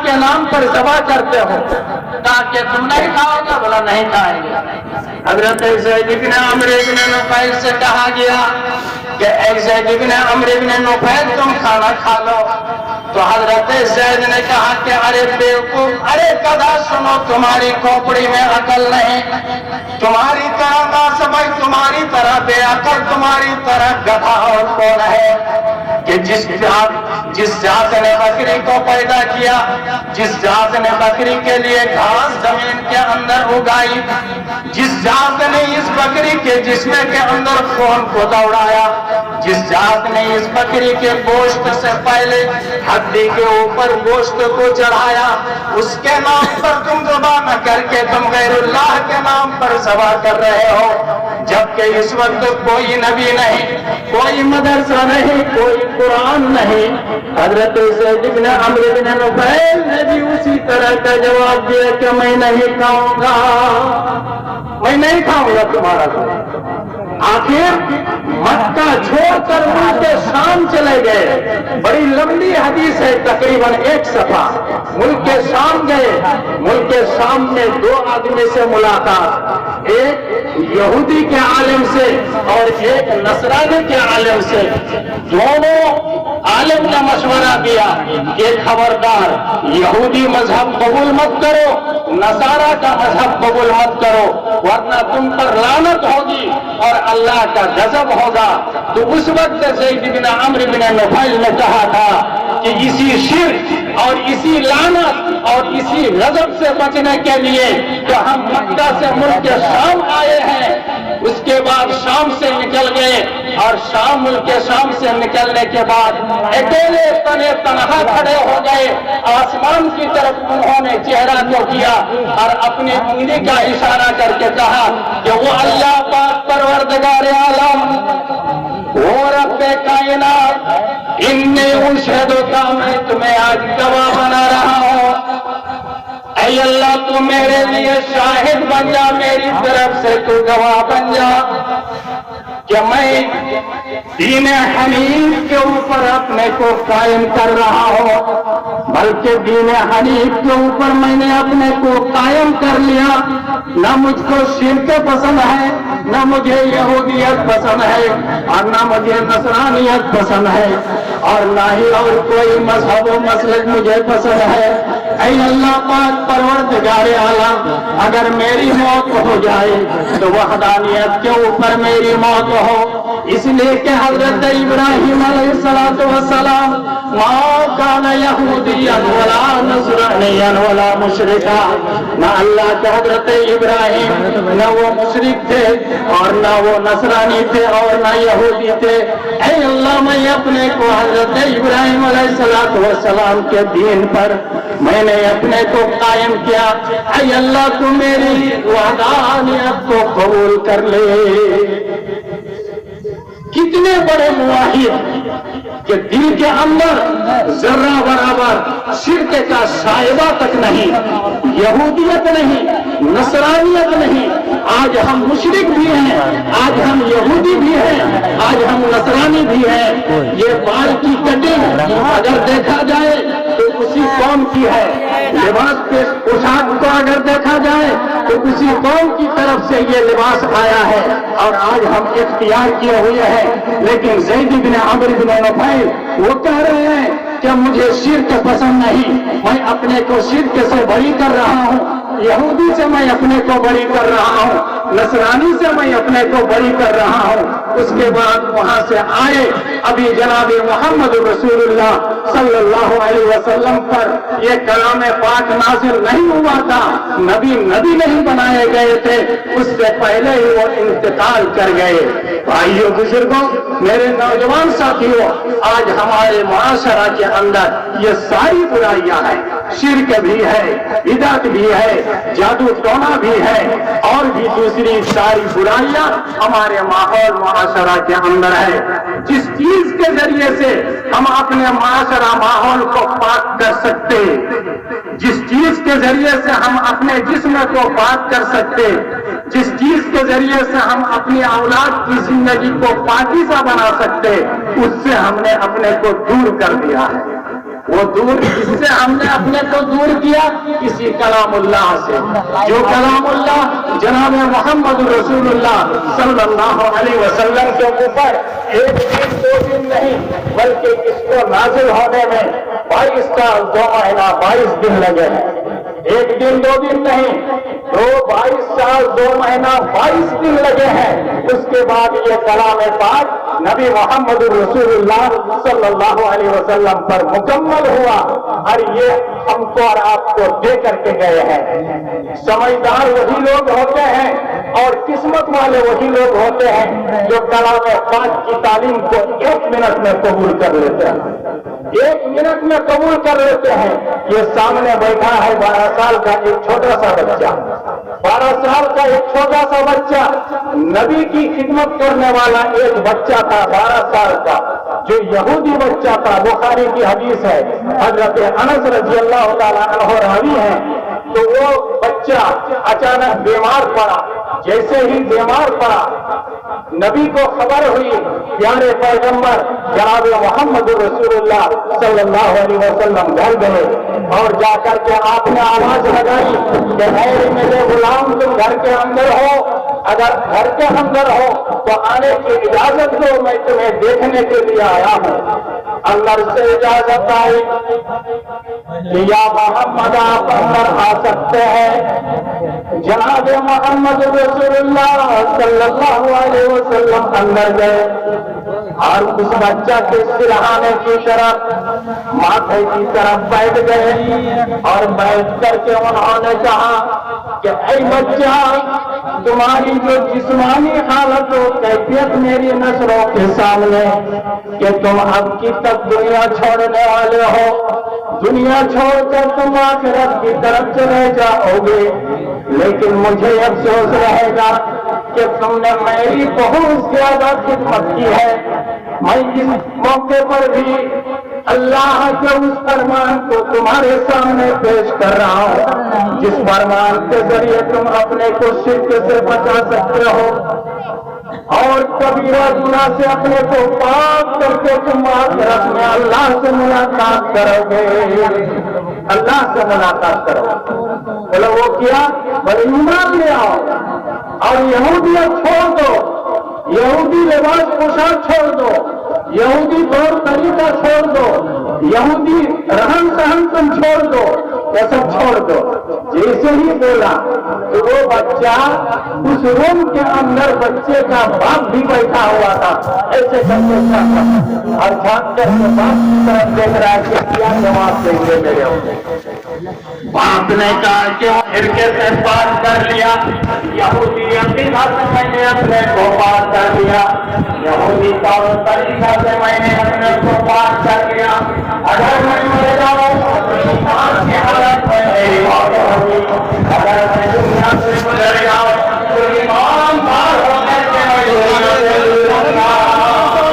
کے نام پر ذبح کرتے ہو؟ کہا کہ تم نہیں کھاؤ گے؟ بولا نہیں کھائیں گے۔ حضرت زید بن عمرو بن نفیل سے کہا گیا کہ اے زید بن عمرو بن نفیل تم کھانا کھا لو۔ تو حضرت زید نے کہا کہ ارے بیوقوف، ارے گدھا سنو، تمہاری کھوپڑی میں عقل نہیں، تمہاری طرح ناسمجھ، تمہاری طرح بے عقل، تمہاری طرح گدھا اور کون ہے کہ جس ذات نے بکری کو پیدا کیا، جس ذات نے بکری کے لیے گھاس زمین کے اندر اگائی، جس ذات نے اس بکری کے جسم کے اندر خون کو دوڑایا، جس ذات نے اس بکری کے گوشت سے پہلے ہڈی کے اوپر گوشت کو چڑھایا، اس کے نام پر تم ذبح نہ کر کے تم غیر اللہ کے نام پر ذبح کر رہے ہو، جبکہ اس وقت کوئی نبی نہیں، کوئی مدرسہ نہیں، کوئی قرآن نہیں۔ حضرت زید بن عمرو بن نفیل نے بھی اسی طرح کا جواب دیا کہ میں نہیں کھاؤں گا، میں نہیں کھاؤں گا تمہارا گوشت۔ آخر مکہ چھوڑ کر ملک شام چلے گئے۔ بڑی لمبی حدیث ہے، تقریباً 1 صفحہ۔ ملک شام گئے، ملک شام میں 2 آدمی سے ملاقات، ایک یہودی کے عالم سے اور ایک نصرانی کے عالم سے۔ دونوں عالم نے مشورہ دیا کہ خبردار، یہودی مذہب قبول مت کرو، نصارہ کا مذہب قبول مت کرو، ورنہ تم پر لعنت ہوگی اور اللہ کا غضب ہوگا۔ تو اس وقت زید بن عمرو بن نفیل نے کہا تھا کہ اسی شرک اور اسی لعنت اور اسی غضب سے بچنے کے لیے تو ہم مکہ سے ملک شام آئے ہیں۔ اس کے بعد شام سے نکل گئے اور ملک شام سے نکلنے کے بعد اکیلے تنے تنہا کھڑے ہو گئے۔ آسمان کی طرف انہوں نے چہرہ کو کیا اور اپنی انگلی کا اشارہ کر کے کہا کہ وہ اللہ پاک پروردگار عالم، وہ رب کائنات، انی اشہدک، میں تمہیں آج گواہ بنا رہا ہوں۔ اے اللہ تو میرے لیے شاہد بن جا، میری طرف سے تو گواہ بن جا کہ میں دین حنیف کے اوپر اپنے کو قائم کر رہا ہوں، بلکہ دین حنیف کے اوپر میں نے اپنے کو قائم کر لیا۔ نہ مجھ کو شرک پسند ہے، نہ مجھے یہودیت پسند ہے، اور نہ مجھے نصرانیت پسند ہے، اور نہ ہی اور کوئی مذہب و مسلک مجھے پسند ہے۔ اے اللہ پاک پروردگار عالم، اگر میری موت ہو جائے تو وحدانیت کے اوپر میری موت ہو، اس لیے کہ حضرت ابراہیم علیہ السلام ما کان یہودیا ولا نصرانیا ولا مشرکا، نہ اللہ کے حضرت ابراہیم نہ وہ مشرک تھے اور نہ وہ نصرانی تھے اور نہ یہودی تھے۔ اے اللہ میں اپنے کو حضرت ابراہیم علیہ السلام کے دین پر میں نے اپنے کو قائم کیا۔ اے اللہ تو میری وحدانیت کو قبول کر لے۔ کتنے بڑے مواحد کہ دل کے اندر ذرہ برابر شرک کا شائبہ تک نہیں، یہودیت نہیں، نصرانیت نہیں۔ آج ہم مشرک بھی ہیں، آج ہم یہودی بھی ہیں، آج ہم نصرانی بھی ہیں۔ یہ بال کی کٹنگ اگر دیکھا جائے تو اسی قوم کی ہے، لباس کے پوشاک کو اگر دیکھا جائے تو اسی قوم کی طرف سے یہ لباس آیا ہے اور آج ہم اختیار کیے ہوئے ہیں۔ لیکن زید بن عمرو بن نفیل وہ کہہ رہے ہیں کہ مجھے شرک پسند نہیں، میں اپنے کو شرک سے بری کر رہا ہوں، یہودی سے میں اپنے کو بری کر رہا ہوں، نصرانی سے میں اپنے کو بری کر رہا ہوں۔ اس کے بعد وہاں سے آئے، ابھی جناب محمد رسول اللہ صلی اللہ علیہ وسلم پر یہ کلام پاک نازل نہیں ہوا تھا، نبی نہیں بنائے گئے تھے، اس سے پہلے ہی وہ انتقال کر گئے۔ بھائیو بزرگوں، میرے نوجوان ساتھیوں، آج ہمارے معاشرہ کے اندر یہ ساری برائیاں ہیں، شرک بھی ہے، بدعت بھی ہے، جادو ٹونا بھی ہے، اور بھی دوسری ساری برائیاں ہمارے ماحول معاشرہ کے اندر ہے۔ جس چیز کے ذریعے سے ہم اپنے معاشرہ ماحول کو پاک کر سکتے، جس چیز کے ذریعے سے ہم اپنے جسم کو پاک کر سکتے، جس چیز کے ذریعے سے ہم اپنی اولاد کی زندگی کو پاکیزہ بنا سکتے، اس سے ہم نے اپنے کو دور کر دیا ہے۔ وہ دور کس سے ہم نے اپنے کو دور کیا؟ کسی کلام اللہ سے، جو کلام اللہ جناب محمد رسول اللہ صلی اللہ علیہ وسلم کے اوپر ایک دن دو دن نہیں بلکہ اس کو نازل ہونے میں 22 سال 2 مہینہ 22 دن لگے ہیں۔ ایک دن دو دن نہیں، 22 سال 2 مہینہ 22 دن لگے ہیں۔ اس کے بعد یہ کلام پاک نبی محمد رسول اللہ صلی اللہ علیہ وسلم پر مکمل ہوا، اور یہ ہم کو اور آپ کو دے کر کے گئے ہیں۔ سمجھدار وہی لوگ ہوتے ہیں اور قسمت والے وہی لوگ ہوتے ہیں جو کلام پاک کی تعلیم کو 1 منٹ میں قبول کر لیتے ہیں، 1 منٹ میں قبول کر لیتے ہیں۔ یہ سامنے بیٹھا ہے 12 سال کا ایک چھوٹا سا بچہ، 12 سال کا ایک چھوٹا سا بچہ، نبی کی خدمت کرنے والا ایک بچہ تھا 12 سال کا، جو یہودی بچہ تھا۔ بخاری کی حدیث ہے، حضرت انس رضی اللہ تعالیٰ عنہ راوی ہیں۔ تو وہ بچہ اچانک بیمار پڑا، جیسے ہی بیمار پڑا نبی کو خبر ہوئی، پیارے پیغمبر جناب محمد رسول اللہ صلی اللہ علیہ وسلم گھر گئے اور جا کر کے آپ نے آواز لگائی کہ اے میرے غلام تم گھر کے اندر ہو، اگر گھر کے اندر ہو تو آنے کی اجازت دو، میں تمہیں دیکھنے کے لیے آیا ہوں۔ اندر سے اجازت آئی کہ یا محمد آپ اندر آ سکتے ہیں۔ جناب محمد رسول اللہ صلی اللہ علیہ وسلم اندر گئے اور اس بچہ کے سرہانے کی طرف ماتھے کی طرف بیٹھ گئے اور بیٹھ کر کے انہوں نے کہا کہ اے بچہ، تمہاری جو جسمانی حالت و کیفیت میری نظروں کے سامنے کہ تم اب کی تک دنیا چھوڑنے والے ہو، دنیا چھوڑ کر تم آخرت کی طرف چلے جاؤ گے، لیکن مجھے افسوس رہے گا کہ تم نے میری بہت زیادہ خدمت کی ہے۔ میں اس موقع پر بھی اللہ کے اس فرمان کو تمہارے سامنے پیش کر رہا ہوں جس فرمان کے ذریعے تم اپنے کو شرک سے بچا سکتے ہو اور کبیرہ گناہ سے اپنے کو پاک کر کے تم آخرت میں اللہ سے ملاقات کرو گے، اللہ سے ملاقات کرو۔ بولو وہ کیا؟ بولے ایمان لے آؤ اور یہودیت چھوڑ دو، یہودی لباس پوشاک چھوڑ دو، یہودی طور طریقہ چھوڑ دو، یہودی رہن سہن تم چھوڑ دو، یہ سب چھوڑ دو۔ جیسے ہی بولا تو وہ بچہ اس روم کے اندر بچے کا باپ بھی بیٹھا ہوا تھا، ایسے کرتے تھا اور جھانک کر کے باپ کی طرف دیکھ رہا ہے کہ کیا جواب دیں گے میرے ہوتے۔ باپ نے کہا کہ فرقے سے پار کر لیا، یہودی عقیدہ سے میں نے اپنے کو پار کر لیا، یہودی طور طریقہ سے میں نے اپنے کو پار کر لیا۔ اگر میں مر جاؤں تو ایمان کی حالت میں میری موت ہوگی، اگر میں دنیا سے گزر جاؤں